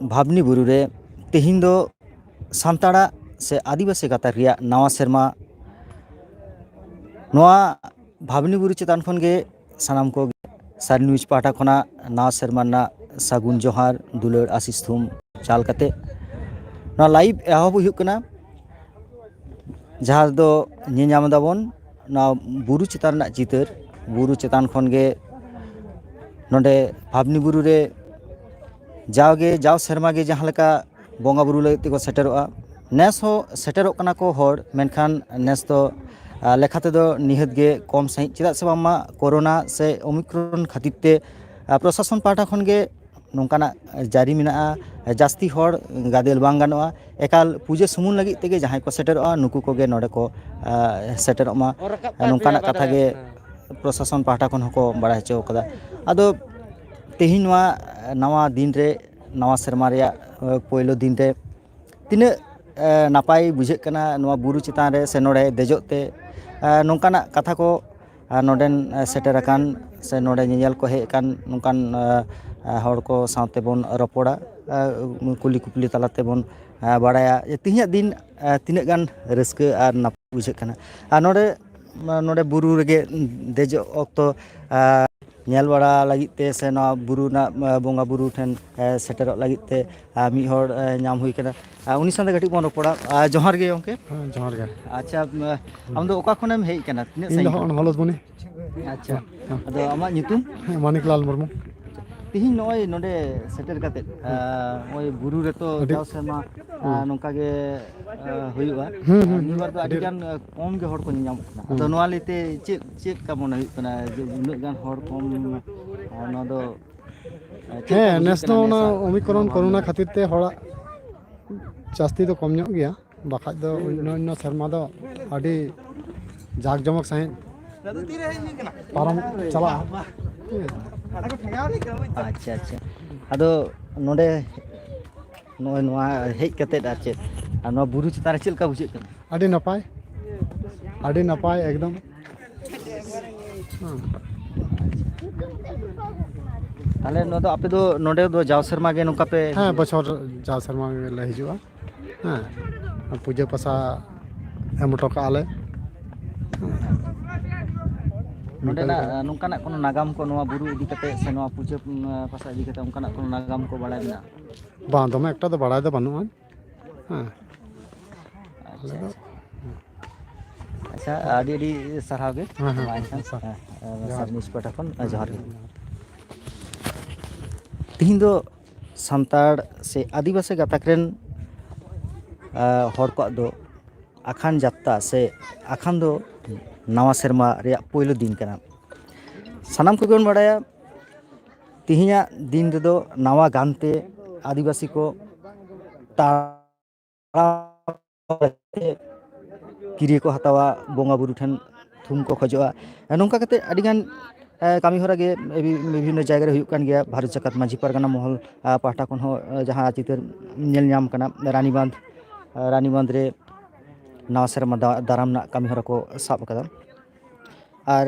ᱵᱷᱟᱵᱽᱱᱤ ᱵᱩᱨᱩ ᱨᱮ ᱛᱮᱦᱮᱧ ᱫᱚ ᱥᱟᱱᱛᱟᱲᱟᱜ ᱥᱮ ᱟᱹᱫᱤᱵᱟᱹᱥᱤ ᱜᱟᱛᱟᱠ ᱨᱮᱭᱟᱜ ᱱᱟᱣᱟ ᱥᱮᱨᱢᱟ ᱱᱚᱣᱟ ᱵᱷᱟᱵᱽᱱᱤ ᱵᱩᱨᱩ ᱪᱮᱛᱟᱱ ᱠᱷᱚᱱ ᱜᱮ ᱥᱟᱱᱟᱢ ᱠᱚ ᱥᱟᱨ ᱱᱤᱭᱩᱡᱽ ᱯᱟᱦᱴᱟ ᱠᱷᱚᱱᱟᱜ ᱱᱟᱣᱟ ᱥᱮᱨᱢᱟ ᱨᱮᱱᱟᱜ ᱥᱟᱹᱜᱩᱱ ᱡᱚᱦᱟᱨ ᱫᱩᱞᱟᱹᱲ ᱟᱥᱤᱥ ᱛᱷᱩᱢ ᱪᱟᱞ ᱠᱟᱛᱮ ᱱᱚᱣᱟ ᱞᱟᱭᱤᱵᱷ ᱮᱦᱚᱵ ᱦᱩᱭᱩᱜ ᱠᱟᱱᱟ, ᱡᱟᱦᱟᱸ ᱫᱚ ᱧᱮᱧᱟᱢ ᱫᱟᱵᱚᱱ ᱱᱚᱣᱟ ᱵᱩᱨᱩ ᱪᱮᱛᱟᱱ ᱨᱮᱱᱟᱜ ᱪᱤᱛᱟᱹᱨ᱾ ᱵᱩᱨᱩ ᱪᱮᱛᱟᱱ ᱠᱷᱚᱱ ᱜᱮ ᱱᱚᱰᱮ ᱵᱷᱟᱵᱽᱱᱤ ᱵᱩᱨᱩ ᱨᱮ ᱡᱟᱣ ᱥᱮᱨᱢᱟ ᱜᱮ ᱡᱟᱦᱟᱸ ᱞᱮᱠᱟ ᱵᱚᱸᱜᱟ ᱵᱩᱨᱩ ᱞᱟᱹᱜᱤᱫ ᱛᱮᱠᱚ ᱥᱮᱴᱮᱨᱚᱜᱼᱟ, ᱱᱮᱥ ᱦᱚᱸ ᱥᱮᱴᱮᱨᱚᱜ ᱠᱟᱱᱟ ᱠᱚ ᱦᱚᱲ, ᱢᱮᱱᱠᱷᱟᱱ ᱱᱮᱥ ᱫᱚ ᱞᱮᱠᱷᱟ ᱛᱮᱫᱚ ᱱᱤᱦᱟᱹᱛ ᱜᱮ ᱠᱚᱢ ᱥᱟᱺᱦᱤᱡ, ᱪᱮᱫᱟᱜ ᱥᱮ ᱵᱟᱝᱢᱟ ᱠᱳᱨᱳᱱᱟ ᱥᱮ ᱳᱢᱤᱠᱨᱚᱱ ᱠᱷᱟᱹᱛᱤᱨ ᱛᱮ ᱯᱨᱚᱥᱟᱥᱚᱱ ᱯᱟᱦᱴᱟ ᱠᱷᱚᱱ ᱜᱮ ᱱᱚᱝᱠᱟᱱᱟᱜ ᱡᱟᱹᱨᱤ ᱢᱮᱱᱟᱜᱼᱟ, ᱡᱟᱹᱥᱛᱤ ᱦᱚᱲ ᱜᱟᱫᱮᱞ ᱵᱟᱝ ᱜᱟᱱᱚᱜᱼᱟ, ᱮᱠᱟᱞ ᱯᱩᱡᱟᱹ ᱥᱩᱢᱩᱝ ᱞᱟᱹᱜᱤᱫ ᱛᱮᱜᱮ ᱡᱟᱦᱟᱸᱭ ko ᱥᱮᱴᱮᱨᱚᱜᱼᱟ ᱱᱩᱠᱩ ᱠᱚᱜᱮ ᱱᱚᱰᱮ ᱠᱚ ᱥᱮᱴᱮᱨᱚᱜ ᱢᱟ, ᱱᱚᱝᱠᱟᱱᱟᱜ ᱠᱟᱛᱷᱟ ᱜᱮ ᱯᱨᱚᱥᱟᱥᱚᱱ ᱯᱟᱦᱴᱟ ᱠᱷᱚᱱ ᱦᱚᱸᱠᱚ ᱵᱟᱲᱟᱭ ᱦᱚᱪᱚ ᱠᱟᱫᱟ᱾ ᱟᱫᱚ ᱛᱮᱦᱮᱧ ᱱᱚᱣᱟ ᱱᱟᱣᱟ ᱫᱤᱱ ᱨᱮ, ᱱᱟᱣᱟ ᱥᱮᱨᱢᱟ ᱨᱮᱭᱟᱜ ᱯᱳᱭᱞᱳ ᱫᱤᱱ ᱨᱮ ᱛᱤᱱᱟᱹᱜ ᱱᱟᱯᱟᱭ ᱵᱩᱡᱷᱟᱹᱜ ᱠᱟᱱᱟ ᱱᱚᱣᱟ ᱵᱩᱨᱩ ᱪᱮᱛᱟᱱ ᱨᱮ ᱥᱮ ᱱᱚᱰᱮ ᱫᱮᱡᱚᱜ ᱛᱮ, ᱱᱚᱝᱠᱟᱱᱟᱜ ᱠᱟᱛᱷᱟ ᱠᱚ ᱱᱚᱰᱮᱱ ᱥᱮᱴᱮᱨ ᱟᱠᱟᱱ ᱥᱮ ᱱᱚᱰᱮ ᱧᱮᱧᱮᱞ ᱠᱚ ᱦᱮᱡ ᱟᱠᱟᱱ ᱱᱚᱝᱠᱟᱱ ᱦᱚᱲ ko ᱥᱟᱶᱛᱮ ᱵᱚᱱ ᱨᱚᱯᱚᱲᱟ, ᱠᱩᱞᱤ ᱠᱩᱯᱞᱤ ᱛᱟᱞᱟ ᱛᱮᱵᱚᱱ ᱵᱟᱲᱟᱭᱟ ᱛᱮᱦᱮᱧᱟᱜ ᱫᱤᱱ ᱛᱤᱱᱟᱹᱜ ᱜᱟᱱ ᱨᱟᱹᱥᱠᱟᱹ ᱟᱨ ᱱᱟᱯᱟᱭ ᱵᱩᱡᱷᱟᱹᱜ ᱠᱟᱱᱟ᱾ ᱟᱨ ᱱᱚᱰᱮ ᱵᱩᱨᱩ ᱨᱮᱜᱮ ᱫᱮᱡᱚᱜ ᱚᱠᱛᱚ ᱧᱮᱞ ᱵᱟᱲᱟ ᱞᱟᱹᱜᱤᱫ ᱛᱮ ᱥᱮ ᱱᱚᱣᱟ ᱵᱩᱨᱩ ᱨᱮᱱᱟᱜ ᱵᱚᱸᱜᱟ ᱵᱩᱨᱩ ᱴᱷᱮᱱ ᱥᱮᱴᱮᱨᱚᱜ ᱞᱟᱹᱜᱤᱫ ᱛᱮ ᱢᱤᱫ ᱦᱚᱲ ᱧᱟᱢ ᱦᱩᱭ ᱠᱟᱱᱟ, ᱩᱱᱤ ᱥᱟᱶᱛᱮ ᱠᱟᱹᱴᱤᱡ ᱵᱚᱱ ᱨᱚᱯᱚᱲᱟ᱾ ᱡᱚᱦᱟᱨ ᱜᱮ ᱜᱚᱢᱠᱮ᱾ ᱦᱮᱸ ᱡᱚᱦᱟᱨ ᱜᱮ᱾ ᱟᱪᱪᱷᱟ, ᱟᱢᱫᱚ ᱚᱠᱟ ᱠᱷᱚᱱᱮᱢ ᱦᱮᱡ ᱟᱠᱟᱱᱟ, ᱛᱤᱱᱟᱹᱜ ᱤᱧ ᱫᱚ ᱥᱟᱺᱜᱤᱧ ᱠᱷᱚᱱ? ᱦᱚᱸᱜᱼᱚᱭ ᱦᱚᱞᱚᱥᱵᱚᱱᱤ ᱟᱪᱪᱷᱟ, ᱟᱫᱚ ᱟᱢᱟᱜ ᱧᱩᱛᱩᱢ? ᱢᱟᱱᱤᱠᱞᱟᱞ ᱢᱩᱨᱢᱩ᱾ ᱛᱤᱦᱤᱧ ᱱᱚᱜᱼᱚᱭ ᱱᱚᱰᱮ ᱥᱮᱴᱮᱨ ᱠᱟᱛᱮᱫ ᱱᱚᱜᱼᱚᱭ ᱵᱩᱨᱩ ᱨᱮᱛᱚ ᱟᱹᱰᱤ ᱡᱟᱣ ᱥᱮᱨᱢᱟ ᱦᱮᱸ ᱱᱚᱝᱠᱟ ᱜᱮ ᱦᱩᱭᱩᱜᱼᱟ, ᱱᱤᱭᱟᱹ ᱵᱟᱨ ᱫᱚ ᱟᱹᱰᱤ ᱜᱟᱱ ᱠᱚᱢ ᱜᱮ ᱦᱚᱲ ᱠᱚ ᱧᱮᱧᱟᱢᱚᱜ ᱠᱟᱱᱟ᱾ ᱟᱫᱚ ᱱᱚᱣᱟ ᱞᱟᱹᱭᱛᱮ ᱪᱮᱫ ᱞᱮᱠᱟ ᱢᱚᱱᱮ ᱦᱩᱭᱩᱜ ᱠᱟᱱᱟ ᱡᱮ ᱩᱱᱟᱹᱜ ᱜᱟᱱ ᱦᱚᱲ ᱠᱚᱢ, ᱱᱚᱣᱟ ᱫᱚ ᱪᱮᱫ ᱞᱮᱠᱟ ᱦᱮᱸ ᱵᱩᱡᱷᱟᱹᱜ ᱱᱮᱥ ᱫᱚ ᱠᱟᱱᱟ ᱚᱱᱟ ᱱᱮᱥᱟᱜ ᱱᱚᱣᱟ ᱚᱢᱤᱠᱨᱚᱱ ᱵᱷᱟᱵᱽᱱᱤ ᱠᱳᱨᱳᱱᱟ ᱵᱩᱨᱩ? ᱠᱷᱟᱹᱛᱤᱨ ᱛᱮ ᱦᱚᱲᱟᱜ ᱡᱟᱹᱥᱛᱤ ᱫᱚ ᱠᱚᱢ ᱧᱚᱜ ᱜᱮᱭᱟ, ᱵᱟᱠᱷᱟᱡ ᱫᱚ ᱚᱱᱱᱚ ᱥᱮᱨᱢᱟ ᱫᱚ ᱟᱹᱰᱤ ᱡᱟᱠ ᱡᱚᱢᱚᱠ ᱥᱟᱺᱦᱤᱡ ᱯᱟᱨᱚᱢ ᱪᱟᱞᱟᱜᱼᱟ᱾ ᱟᱪᱪᱷᱟ ᱟᱪᱪᱷᱟ, ᱟᱫᱚ ᱱᱚᱰᱮ ᱱᱚᱜᱼᱚᱭ ᱱᱚᱣᱟ ᱦᱮᱡ ᱠᱟᱛᱮᱫ ᱟᱨ ᱪᱮᱫ ᱱᱚᱣᱟ ᱵᱩᱨᱩ ᱪᱮᱛᱟᱱ ᱨᱮ ᱪᱮᱫ ᱞᱮᱠᱟ ᱵᱩᱡᱷᱟᱹᱜ ᱠᱟᱱᱟ? ᱟᱹᱰᱤ ᱱᱟᱯᱟᱭ, ᱟᱹᱰᱤ ᱱᱟᱯᱟᱭ ᱮᱠᱫᱚᱢ᱾ ᱛᱟᱦᱚᱞᱮ ᱱᱚᱣᱟ ᱫᱚ ᱟᱯᱮ ᱫᱚ ᱱᱚᱰᱮ ᱫᱚ ᱡᱟᱣ ᱥᱮᱨᱢᱟ ᱜᱮ ᱱᱚᱝᱠᱟ ᱯᱮ ᱦᱮᱸ ᱦᱤᱡᱩᱜᱼᱟ? ᱵᱚᱪᱷᱚᱨ ᱡᱟᱣ ᱥᱮᱨᱢᱟ ᱜᱮᱞᱮ ᱦᱤᱡᱩᱜᱼᱟ, ᱦᱮᱸ ᱯᱩᱡᱟᱹ ᱯᱟᱥᱟ ᱮᱢ ᱦᱚᱴᱚ ᱠᱟᱜᱼᱟ ᱞᱮ᱾ ᱱᱚᱝᱠᱟ ᱜᱮ ᱱᱚᱸᱰᱮᱱᱟᱜ ᱛᱟᱦᱚᱞᱮ ᱱᱚᱝᱠᱟᱱᱟᱜ ᱠᱳᱱᱳ ᱱᱟᱜᱟᱢ ᱠᱚ ᱱᱚᱣᱟ ᱵᱩᱨᱩ ᱤᱫᱤ ᱠᱟᱛᱮᱫ ᱥᱮ ᱱᱚᱣᱟ ᱯᱩᱡᱟᱹ ᱯᱟᱥᱟ ᱤᱫᱤ ᱠᱟᱛᱮᱫ ᱚᱱᱠᱟᱱᱟᱜ ᱠᱳᱱᱳ ᱱᱟᱜᱟᱢ ᱠᱚ ᱵᱟᱲᱟᱭ ᱢᱮᱱᱟᱜᱼᱟ? ᱵᱟᱝ ᱫᱚᱢᱮ ᱮᱠᱴᱟ ᱫᱚ ᱵᱟᱲᱟᱭ ᱫᱚ ᱵᱟᱹᱱᱩᱜᱼᱟ, ᱦᱮᱸ ᱟᱞᱮ ᱟᱪᱪᱷᱟ ᱫᱚ ᱟᱪᱪᱷᱟ, ᱟᱪᱪᱷᱟ ᱟᱹᱰᱤ ᱟᱹᱰᱤ ᱥᱟᱨᱦᱟᱣ ᱜᱮ, ᱦᱮᱸ ᱦᱮᱸ ᱢᱟ ᱮᱱᱠᱷᱟᱱ ᱡᱚᱦᱟᱨ ᱥᱟᱨ ᱱᱤᱭᱩᱡᱽ ᱯᱟᱦᱴᱟ ᱠᱷᱚᱱ ᱡᱚᱦᱟᱨ ᱜᱮ᱾ ᱛᱤᱦᱤᱧ ᱫᱚ ᱥᱟᱱᱛᱟᱲ ᱥᱮ ᱟᱹᱫᱤᱵᱟᱹᱥᱤ ᱜᱟᱛᱟᱠ ᱨᱮᱱ ᱦᱚᱲ ᱠᱚᱣᱟᱜ ᱫᱚ ᱟᱠᱷᱟᱱ ᱡᱟᱛᱛᱟ ᱥᱮ ᱟᱠᱷᱟᱱ ᱫᱚ ᱱᱟᱣᱟ ᱥᱮᱨᱢᱟ ᱨᱮᱭᱟᱜ ᱯᱳᱭᱞᱳ ᱫᱤᱱ ᱠᱟᱱᱟ᱾ ᱥᱟᱱᱟᱢ ᱠᱚᱜᱮ ᱵᱚᱱ ᱵᱟᱲᱟᱭᱟ ᱛᱤᱦᱤᱧᱟᱜ ᱫᱤᱱ ᱨᱮᱫᱚ ᱱᱟᱣᱟ ᱜᱟᱱᱛᱮ ᱟᱹᱫᱤᱵᱟᱹᱥᱤ ᱠᱚ ᱠᱤᱨᱤ ᱠᱚ ᱦᱟᱛᱟᱣᱟ, ᱵᱚᱸᱜᱟ ᱵᱩᱨᱩ ᱴᱷᱮᱱ ᱛᱷᱩᱢ ᱠᱚ ᱠᱷᱚᱡᱚᱜᱼᱟ, ᱱᱚᱝᱠᱟ ᱠᱟᱛᱮᱫ ᱟᱹᱰᱤᱜᱟᱱ ᱠᱟᱹᱢᱤ ᱦᱚᱨᱟ ᱜᱮ ᱵᱤᱵᱷᱤᱱᱱᱚ ᱡᱟᱭᱜᱟ ᱨᱮ ᱦᱩᱭᱩᱜ ᱠᱟᱱ ᱜᱮᱭᱟ᱾ ᱵᱷᱟᱨᱚᱛ ᱡᱟᱠᱟᱛ ᱢᱟᱺᱡᱷᱤ ᱯᱟᱨᱜᱟᱱᱟ ᱢᱚᱦᱚᱞ ᱯᱟᱦᱴᱟ ᱠᱷᱚᱱ ᱦᱚᱸ ᱡᱟᱦᱟᱸ ᱪᱤᱛᱟᱹᱨ ᱧᱮᱞ ᱧᱟᱢ ᱠᱟᱱᱟ, ᱨᱟᱱᱤᱵᱟᱸᱫᱷ ᱨᱮ ᱱᱟᱣᱟ ᱥᱮᱨᱢᱟ ᱫᱟᱨᱟᱢ ᱨᱮᱱᱟᱜ ᱠᱟᱹᱢᱤ ᱦᱚᱨᱟ ᱠᱚ ᱥᱟᱵ ᱟᱠᱟᱫᱟ᱾ ᱟᱨ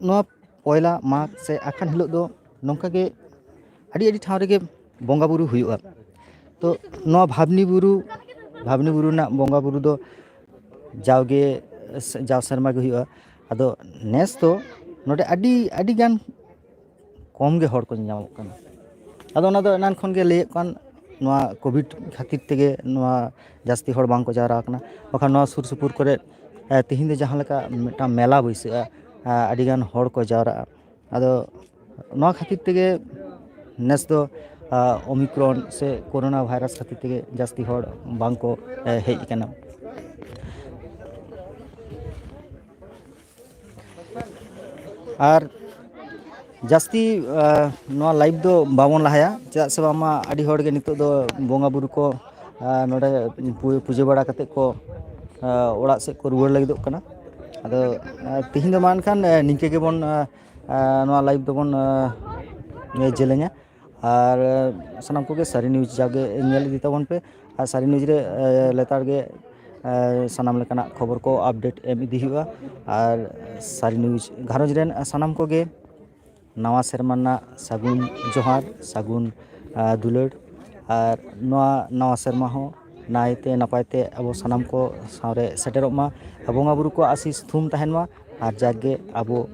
ᱱᱚᱣᱟ ᱯᱚᱭᱞᱟ ᱢᱟᱜᱽ ᱥᱮ ᱟᱠᱷᱟᱱ ᱦᱤᱞᱳᱜ ᱫᱚ ᱱᱚᱝᱠᱟ ᱜᱮ ᱟᱹᱰᱤ ᱟᱹᱰᱤ ᱴᱷᱟᱶ ᱨᱮᱜᱮ ᱵᱚᱸᱜᱟ ᱵᱩᱨᱩ ᱦᱩᱭᱩᱜᱼᱟ᱾ ᱛᱚ ᱱᱚᱣᱟ ᱵᱷᱟᱵᱽᱱᱤ ᱵᱩᱨᱩ ᱨᱮᱱᱟᱜ ᱵᱚᱸᱜᱟ ᱵᱩᱨᱩ ᱫᱚ ᱡᱟᱣᱜᱮ ᱡᱟᱣ ᱥᱮᱨᱢᱟ ᱜᱮ ᱦᱩᱭᱩᱜᱼᱟ᱾ ᱟᱫᱚ ᱱᱮᱥ ᱫᱚ ᱱᱚᱰᱮ ᱟᱹᱰᱤ ᱜᱟᱱ ᱠᱚᱢ ᱜᱮ ᱦᱚᱲ ᱠᱚ ᱧᱮᱧᱟᱢᱚᱜ ᱠᱟᱱᱟ᱾ ᱟᱫᱚ ᱚᱱᱟ ᱫᱚ ᱮᱱᱟᱱ ᱠᱷᱚᱱ ᱜᱮ ᱞᱟᱹᱭᱮᱫ ᱠᱟᱱ ᱱᱚᱣᱟ ᱠᱳᱵᱷᱤᱰ ᱠᱷᱟᱹᱛᱤᱨ ᱛᱮᱜᱮ ᱱᱚᱣᱟ ᱡᱟᱹᱥᱛᱤ ᱦᱚᱲ ᱵᱟᱝᱠᱚ ᱡᱟᱣᱨᱟ ᱟᱠᱟᱱᱟ, ᱵᱟᱠᱷᱟᱱ ᱱᱚᱣᱟ ᱥᱩᱨ ᱥᱩᱯᱩᱨ ᱠᱚᱨᱮ ᱛᱤᱦᱤᱧ ᱫᱚ ᱡᱟᱦᱟᱸ ᱞᱮᱠᱟ ᱢᱤᱫᱴᱟᱝ ᱢᱮᱞᱟ ᱵᱟᱹᱭᱥᱟᱹᱜᱼᱟ, ᱟᱹᱰᱤᱜᱟᱱ ᱦᱚᱲ ᱠᱚ ᱡᱟᱣᱨᱟᱜᱼᱟ᱾ ᱟᱫᱚ ᱱᱚᱣᱟ ᱠᱷᱟᱹᱛᱤᱨ ᱛᱮᱜᱮ ᱱᱮᱥ ᱫᱚ ᱳᱢᱤᱠᱨᱚᱱ ᱥᱮ ᱠᱳᱨᱳᱱᱟ ᱵᱷᱟᱭᱨᱟᱥ ᱠᱷᱟᱹᱛᱤᱨ ᱛᱮᱜᱮ ᱡᱟᱹᱥᱛᱤ ᱦᱚᱲ ᱵᱟᱝᱠᱚ ᱦᱮᱡ ᱟᱠᱟᱱᱟ᱾ ᱟᱨ ᱡᱟᱹᱥᱛᱤ ᱱᱚᱣᱟ ᱞᱟᱭᱤᱵᱷ ᱫᱚ ᱵᱟᱵᱚᱱ ᱞᱟᱦᱟᱭᱟ, ᱪᱮᱫᱟᱜ ᱥᱮ ᱵᱟᱝᱢᱟ ᱟᱹᱰᱤ ᱦᱚᱲᱜᱮ ᱱᱤᱛᱚᱜ ᱫᱚ ᱵᱚᱸᱜᱟ ᱵᱩᱨᱩ ko ᱱᱚᱰᱮ ᱯᱩᱡᱟᱹ ᱵᱟᱲᱟ ᱠᱟᱛᱮᱫ ᱠᱚ ᱚᱲᱟᱜ ᱥᱮᱫ ᱠᱚ ᱨᱩᱣᱟᱹᱲ ᱞᱟᱹᱜᱤᱫᱚᱜ ᱠᱟᱱᱟ᱾ ᱟᱫᱚ ᱛᱤᱦᱤᱧ ᱫᱚ ᱢᱟ ᱮᱱᱠᱷᱟᱱ ᱱᱤᱝᱠᱟᱹ ᱜᱮᱵᱚᱱ ᱱᱚᱣᱟ ᱞᱟᱭᱤᱵᱷ ᱫᱚᱵᱚᱱ ᱡᱮᱞᱮᱧᱟ, ᱟᱨ ᱥᱟᱱᱟᱢ ᱠᱚᱜᱮ ᱥᱟᱹᱨᱤ ᱱᱤᱭᱩᱡᱽ ᱡᱟᱜᱮ ᱧᱮᱞ ᱤᱫᱤ ᱛᱟᱵᱚᱱ ᱯᱮ, ᱟᱨ ᱥᱟᱹᱨᱤ ᱱᱤᱭᱩᱡᱽ ᱨᱮ ᱞᱮᱛᱟᱲ ᱜᱮ ᱥᱟᱱᱟᱢ ᱞᱮᱠᱟᱱᱟᱜ ᱠᱷᱚᱵᱚᱨ ᱠᱚ ᱟᱯᱰᱮᱴ ᱮᱢ ᱤᱫᱤ ᱦᱩᱭᱩᱜᱼᱟ᱾ ᱟᱨ ᱥᱟᱹᱨᱤ ᱱᱤᱭᱩᱡᱽ ᱜᱷᱟᱨᱚᱸᱡᱽ ᱨᱮᱱ ᱥᱟᱱᱟᱢ ᱠᱚᱜᱮ ᱱᱟᱣᱟ ᱥᱮᱨᱢᱟ ᱨᱮᱱᱟᱜ ᱥᱟᱹᱜᱩᱱ ᱡᱚᱦᱟᱨ, ᱥᱟᱹᱜᱩᱱ ᱫᱩᱞᱟᱹᱲ ᱟᱨ ᱱᱚᱣᱟ ᱱᱟᱣᱟ ᱥᱮᱨᱢᱟ ᱦᱚᱸ ᱱᱟᱭᱛᱮ ᱱᱟᱯᱟᱭᱛᱮ ᱟᱵᱚ ᱥᱟᱱᱟᱢ ᱠᱚ ᱥᱟᱶᱨᱮ ᱥᱮᱴᱮᱨᱚᱜ ᱢᱟ, ᱵᱚᱸᱜᱟ ᱵᱩᱨᱩ ᱠᱚ ᱟᱥᱤᱥ ᱛᱷᱩᱢ ᱛᱟᱦᱮᱱ ᱢᱟ, ᱟᱨ ᱡᱟᱜᱽᱜᱮ ᱟᱵᱚ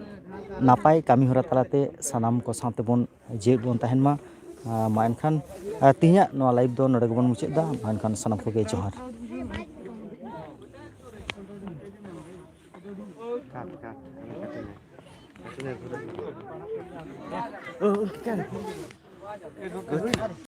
ᱱᱟᱯᱟᱭ ᱠᱟᱹᱢᱤ ᱦᱚᱨᱟ ᱛᱟᱞᱟᱛᱮ ᱥᱟᱱᱟᱢ ᱠᱚ ᱥᱟᱶᱛᱮ ᱵᱚᱱ ᱡᱮᱣᱮᱫ ᱵᱚᱱ ᱛᱟᱦᱮᱱ ᱢᱟ᱾ ᱢᱟ ᱮᱱᱠᱷᱟᱱ ᱛᱮᱦᱮᱧᱟᱜ ᱱᱚᱣᱟ ᱞᱟᱭᱤᱵᱷ ᱫᱚ ᱱᱚᱰᱮ ᱜᱮᱵᱚᱱ ᱢᱩᱪᱟᱹᱫ ᱮᱫᱟ᱾ ᱢᱟ ᱮᱱᱠᱷᱟᱱ ᱥᱟᱱᱟᱢ ᱠᱚᱜᱮ ᱡᱚᱦᱟᱨ᱾